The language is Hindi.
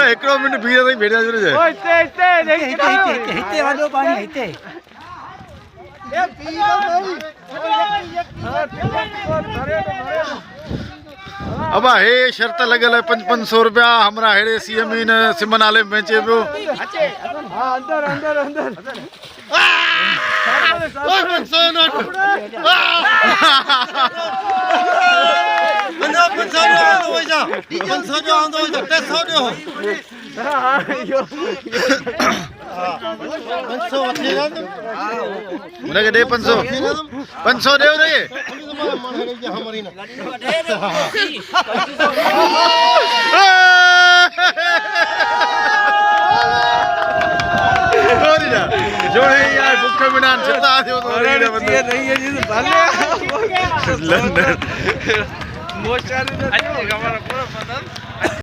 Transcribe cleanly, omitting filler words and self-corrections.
हिकिड़ो मिंट बीह ताईं भेटिया अब हे शर्त लगल है 500 रुपया हमरा हेड़े सीएम इन सिमन आले में चे पियो अंदर अंदर अंदर 500 नोट 500 दे जोड़े यार भूखे बिना चलता थियो तो नहीं है जी लंदन मोचारी